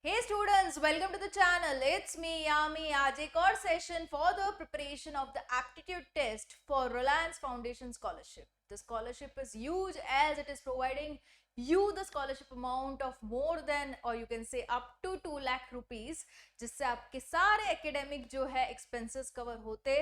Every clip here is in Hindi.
Hey students, welcome to the channel. It's me Yami. आज एक और session for the preparation of the aptitude test for Reliance Foundation scholarship. The scholarship is huge as it is providing you the scholarship amount of more than or you can say up to 2 lakh rupees, जिससे आपके सारे academic जो है expenses cover होते,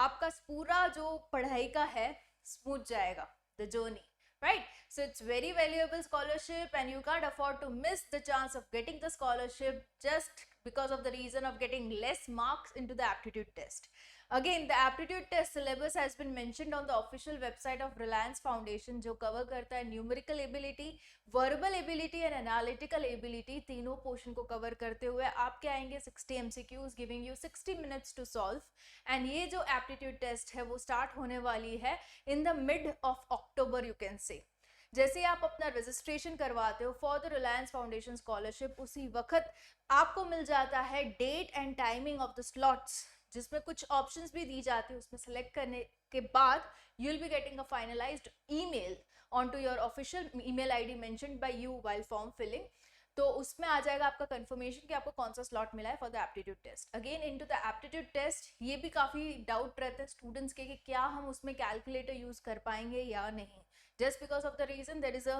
आपका पूरा जो पढ़ाई का है smooth जाएगा the journey. Right, so it's very valuable scholarship and you can't afford to miss the chance of getting the scholarship just because of the reason of getting less marks into the aptitude test. Again, the aptitude test syllabus has been mentioned on the official website of Reliance Foundation, जो cover करता है numerical ability, verbal ability and analytical ability, तीनों portion को cover करते हुए आपके आएंगे 60 MCQs giving you 60 minutes to solve. And ये जो aptitude test है वो start होने वाली है in the mid of October you can say. जैसे ही आप अपना रजिस्ट्रेशन करवाते हो for the Reliance Foundation scholarship, उसी वक्त आपको मिल जाता है date and timing of the slots, जिसमें कुछ ऑप्शंस भी दी जाती है. उसमें सेलेक्ट करने के बाद you will be getting a finalised email on to your official email ID mentioned by you while form filling. तो उसमें आ जाएगा आपका कंफर्मेशन कि आपको कौन सा स्लॉट मिला है for the aptitude test. Again into the aptitude test ये भी काफ़ी डाउट रहते हैं स्टूडेंट्स के कि क्या हम उसमें कैलकुलेटर यूज़ कर पाएंगे या नहीं, just because of the reason there is a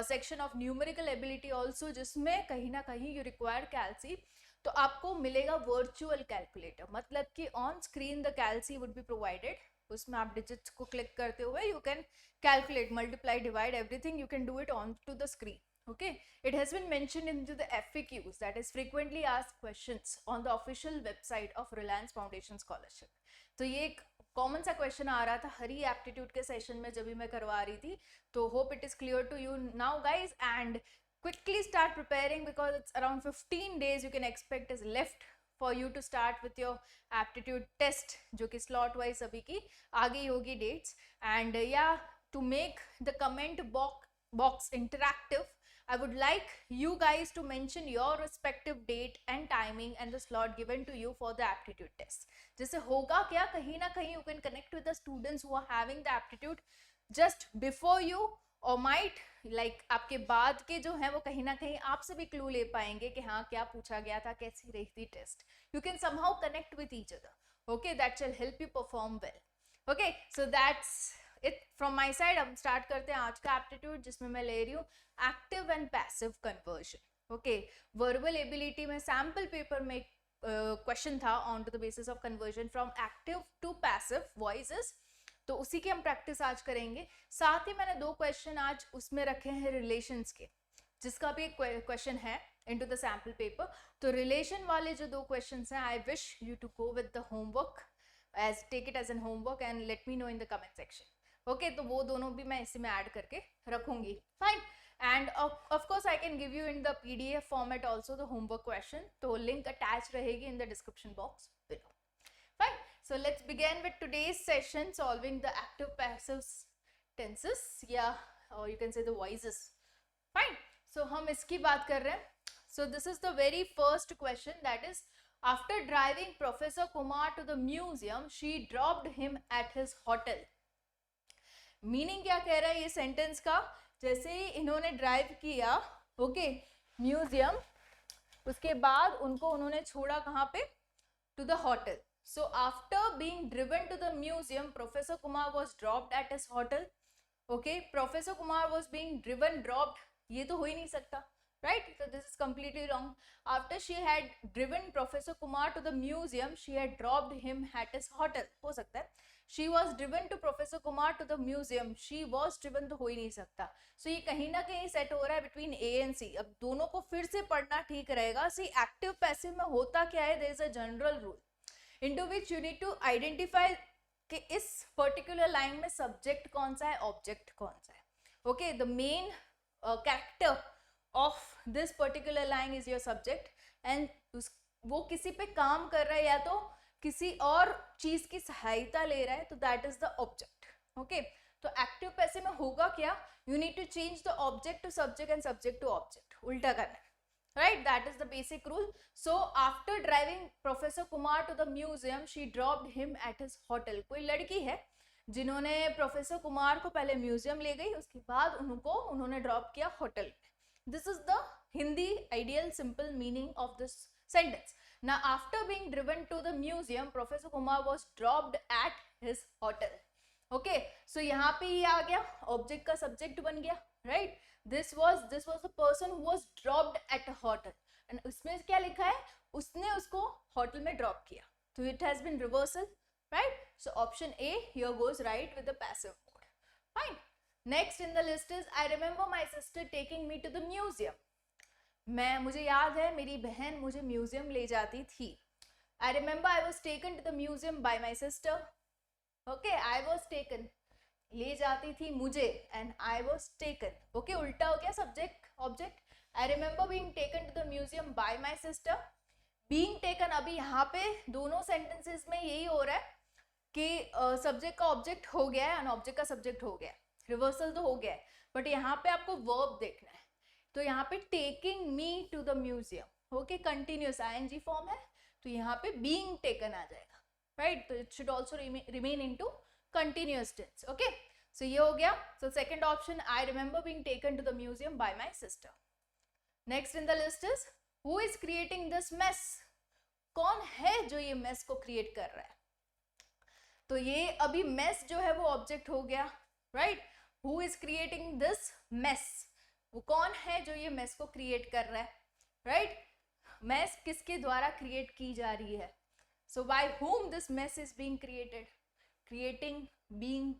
section of numerical ability also जिसमें कहीं ना कहीं you require calci. तो आपको मिलेगा वर्चुअल कैलकुलेटर, मतलब कि on screen the calci would be provided. उसमें आप डिजिट्स को क्लिक करते हुए you can calculate, multiply, divide, everything you can do it on to the screen. Okay, it has been mentioned into the FAQs, that is frequently asked questions, on the official website of Reliance Foundation Scholarship. तो ये एक कॉमन सा क्वेश्चन आ रहा था हर ही एप्टीट्यूड के सेशन में जब भी मैं करवा रही थी. तो hope it is clear to you now guys, and quickly start preparing because it's around 15 days you can expect is left for you to start with your aptitude test, जो कि slot wise अभी की आगे होगी dates. And yeah, to make the comment box interactive, I would like you guys to mention your respective date and timing and the slot given to you for the aptitude test. जिससे होगा क्या, कहीं ना कहीं you can connect with the students who are having the aptitude just before you, or might like आपके बाद के जो है वो कहीं ना कहीं आपसे भी क्लू ले पाएंगे कि हाँ क्या पूछा गया था, कैसी रही थी test. You can somehow connect with each other. Okay, that shall help you perform well. Okay, so that's it from my side. अब स्टार्ट करते हैं आज का एप्टीट्यूड, जिसमें मैं ले रही हूँ active and passive conversion. Okay, verbal ability में सैम्पल पेपर में क्वेश्चन था on to the basis of conversion from active to passive voices. तो उसी की हम प्रैक्टिस आज करेंगे. साथ ही मैंने 2 क्वेश्चन आज उसमें रखे हैं रिलेशंस के, जिसका भी एक क्वेश्चन है इनटू द सैम्पल पेपर. तो रिलेशन वाले जो 2 क्वेश्चंस हैं, I wish you to go with the homework, as take it as an homework and let me know in the comment section. Okay, तो वो दोनों भी मैं इसी में ऐड करके रखूंगी. Fine. End of course I can give you in the PDF format also the homework question. तो लिंक अटैच रहेगी in the description box below. Fine. So let's begin with today's session solving the active passive tenses, yeah, or you can say the voices. Fine. So हम इसकी बात कर रहे हैं. So this is the very first question, that is, after driving Professor Kumar to the museum, she dropped him at his hotel. Meaning क्या कह रहा है ये सेंटेंस का, जैसे ही इन्होंने ड्राइव किया ओके म्यूजियम, उसके बाद उन्होंने छोड़ा कहाँ पे, to the hotel. So after being driven to the museum, Professor Kumar was dropped at his hotel. Okay, Professor Kumar was being driven, dropped, ये तो हो ही नहीं सकता, right? So this is completely wrong. After she had driven Professor Kumar to the museum, she had dropped him at his hotel. हो सकता है. She was driven to Professor Kumar to the museum. She was driven तो हो ही नहीं सकता. So ये कहीं ना कहीं सेट हो रहा है between A and C. अब दोनों को फिर से पढ़ना ठीक रहेगा. See, active passive में होता क्या है, there is a general rule into which you need to identify कि इस पर्टिकुलर लाइन में सब्जेक्ट कौन सा है, ऑब्जेक्ट कौन सा है. Okay, the main character of this particular line is your subject, and वो किसी पे काम कर रहा है या तो किसी और चीज की सहायता ले रहा है, तो that is the object. Okay, तो एक्टिव पैसिव में होगा क्या, you need to change the object to subject and subject to object, उल्टा करना है. Right, that is the basic rule. So after driving Professor Kumar to the museum, she dropped him at his hotel. कोई लड़की है जिन्होंने प्रोफेसर कुमार को पहले म्यूजियम ले गई, उसके बाद उन्होंने ड्रॉप किया hotel. This is the Hindi ideal simple meaning of this sentence. Now after being driven to the museum, Professor Kumar was dropped at his hotel. Okay, so यहाँ पे ये आ गया, ऑब्जेक्ट का सब्जेक्ट बन गया, right. This was the person who was dropped at a hotel, and उसमें क्या लिखा है, उसने उसको होटल में ड्रॉप किया, तो it has been reversal, right? So option A here goes right with the passive mode. Fine. Next in the list is I remember my sister taking me to the museum. मुझे याद है मेरी बहन मुझे म्यूजियम ले जाती थी. I remember I was taken to the museum by my sister. Okay, I was taken. ले जाती थी मुझे, and I was taken. Okay, उल्टा हो गया subject object. I remember being taken to the museum by my sister. Being taken, अभी यहाँ पे दोनों sentences में यही हो रहा है कि सब्जेक्ट का ऑब्जेक्ट हो गया है, ऑब्जेक्ट का सब्जेक्ट हो गया है, रिवर्सल तो हो गया है, बट यहाँ पे आपको वर्ब देखना है. तो यहाँ पे taking me to the museum, okay, continuous ING form है, तो यहाँ पे बीइंग टेकन आ जाएगा, राइट. तो it should also remain into continuous tense. Okay, so ये हो गया. So second option, I remember being taken to the museum by my sister. Next in the list is who is creating this mess. कौन है जो ये मेस को क्रिएट कर रहा है. तो ये अभी मेस जो है वो ऑब्जेक्ट हो गया, right. Who is creating this mess, वो कौन है जो ये मेस को क्रिएट कर रहा है, राइट. मेस किसके द्वारा क्रिएट की जा रही है. So by whom this mess is being created, creating, being,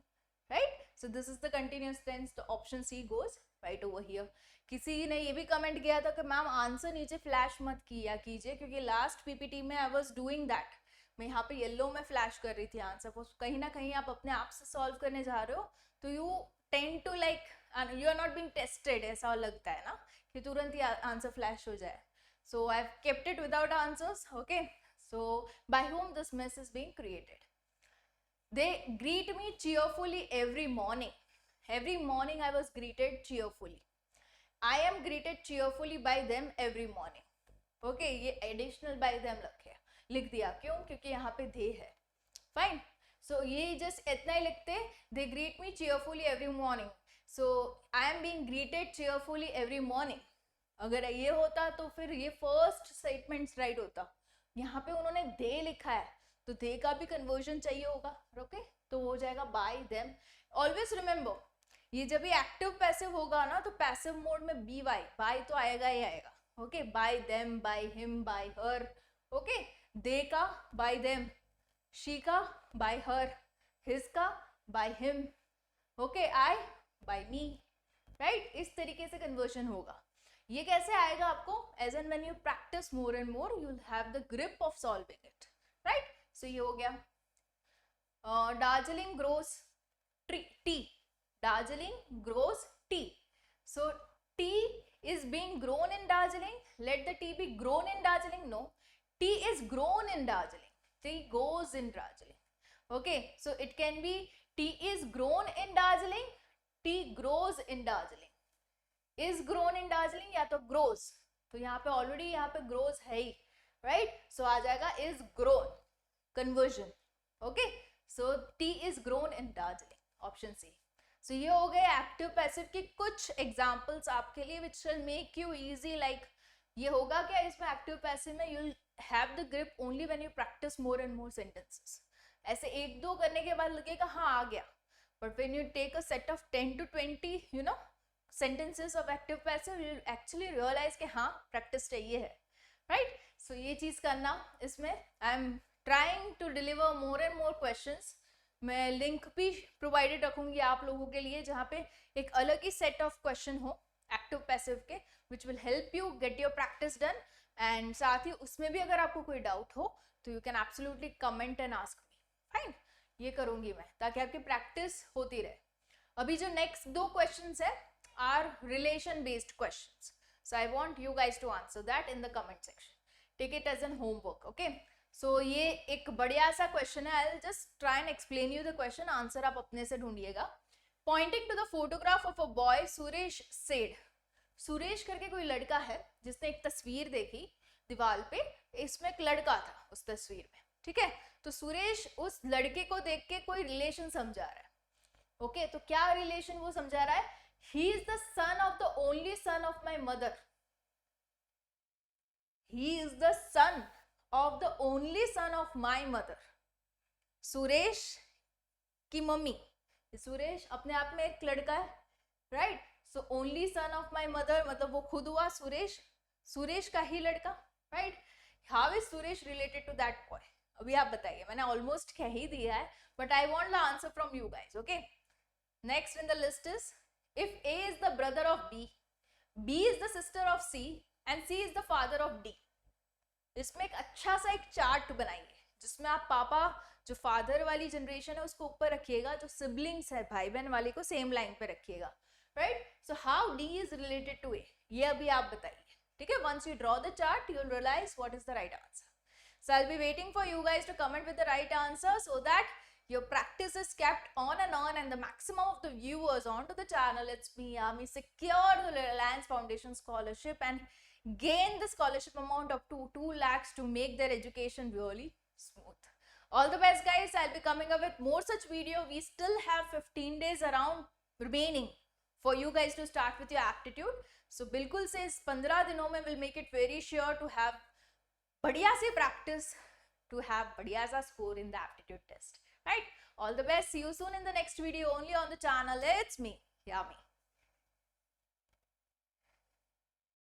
right. So this is the continuous tense. The option C goes right over here. किसी ने ये भी कमेंट किया था कि मैम आंसर नीचे फ्लैश मत किया कीजिए, क्योंकि लास्ट पीपीटी में आई वाज डूइंग दैट, मैं यहाँ पे येलो में फ्लैश कर रही थी आंसर को. कहीं ना कहीं आप अपने आप से सॉल्व करने जा रहे हो, तो you tend to like you are not being tested, ऐसा लगता है ना कि तुरंत ही आंसर फ्लैश हो जाए. So I have kept it without answers. Okay, so by whom this mess is being created. They greet me cheerfully every morning. Every morning I was greeted cheerfully. I am greeted cheerfully by them every morning. Okay, ये एडिशनल by them लिख दिया, क्यों, क्योंकि यहाँ पे दे है. फाइन. सो ये जस्ट इतना ही लिखते, they greet me cheerfully every morning. So I am being greeted cheerfully every morning. अगर ये होता तो फिर ये फर्स्ट स्टेटमेंट राइट होता. यहाँ पे उन्होंने दे लिखा है, तो दे का भी कन्वर्जन चाहिए होगा. ओके, तो हो जाएगा बाय देम. ऑलवेज रिमेंबर, ये जब भी एक्टिव पैसिव होगा ना, तो पैसिव मोड में बी वाई, बाय तो आएगा ही आएगा. Okay, by them, by him, by her. Okay, they का बाय देम, शी का बाय हर, हिज का by him, okay, I by me, right. इस तरीके से कन्वर्जन होगा. ये कैसे आएगा आपको, as and when you practise more and more you will have the grip of solving it, right. So ये हो गया. Darjeeling grows tea. Darjeeling grows tea. So tea is being grown in Darjeeling. Let the tea be grown in Darjeeling. No, tea is grown in Darjeeling. Tea goes in Darjeeling. Okay, so it can be tea is grown in Darjeeling, tea grows in Darjeeling. Is grown in Darjeeling या तो grows, तो यहाँ पे ऑलरेडी यहाँ पे grows है ही, right. So आ जाएगा is grown conversion. Okay, so tea is grown in Darjeeling. Option C. So ये हो गए एक्टिव पैसिव की कुछ एग्जाम्पल्स आपके लिए which will make you easy. Like ये होगा क्या इसमें एक्टिव पैसिव में, you have the grip only when you practise more and more sentences. ऐसे एक दो करने के बाद लगेगा हाँ आ गया, but when you take a set of 10 to 20 you know sentences of active passive, you actually realise कि हाँ प्रैक्टिस चाहिए है, राइट. सो ये चीज करना इसमें. I am trying to deliver more and more questions. मैं लिंक भी प्रोवाइडेड रखूंगी आप लोगों के लिए, जहाँ पे एक अलग ही सेट ऑफ क्वेश्चन हो एक्टिव पैसिव के, which will help you get your practice done. And साथ ही उसमें भी अगर आपको कोई डाउट हो तो you can absolutely comment and ask me. Fine, ये करूंगी मैं ताकि आपकी प्रैक्टिस होती रहे. अभी जो नेक्स्ट दो क्वेश्चंस है are relation based questions. So I want you guys to answer that in the comment section. Take it as an homework. Okay, so ये एक बढ़िया सा क्वेश्चन है. I will just try and explain you the question. Answer आप अपने से ढूंढिएगा. Pointing to the photograph of a boy, Suresh said. Suresh करके कोई लड़का है जिसने एक तस्वीर देखी दीवार पे, इसमें एक लड़का था उस तस्वीर में, ठीक है. तो सुरेश उस लड़के को देख के कोई रिलेशन समझा रहा है. ओके, तो क्या रिलेशन वो समझा रहा है. He is the son of the only son of my mother. He is the son of the only son of my mother. Suresh की मम्मी, सुरेश अपने आप में एक लड़का है, right? So only son of my mother मतलब वो खुद हुआ सुरेश, सुरेश का ही लड़का, right? How is Suresh related to that boy? अभी आप बताइए, मैंने ऑलमोस्ट कह ही दिया है, but I want the answer from you guys. Okay, next in the list is if A is the brother of B, B is the sister of C and C is the father of D. इसमें एक अच्छा सा एक चार्ट बनाइए जिसमें आप पापा जो फादर वाली जनरेशन है उसको ऊपर रखिएगा, जो सिबलिंग्स है भाई बहन वाले को सेम लाइन पे रखिएगा, right? So how D is related to A, ये अभी आप बताइए, ठीक है? Once you draw the chart, you will realize what is the right answer. So I'll be waiting for you guys to comment with the right answer so that your practice is kept on and the maximum of the viewers onto the channel, it's me, Yami, secure the Reliance Foundation scholarship and gain the scholarship amount up to 2 lakhs to make their education really smooth. All the best guys. I'll be coming up with more such video. We still have 15 days around remaining for you guys to start with your aptitude. So बिल्कुल से इस 15 दिनों में we'll make it very sure to have बढ़िया से practice to have बढ़िया सा score in the aptitude test. Right? All the best. See you soon in the next video only on the channel. It's me, Yami.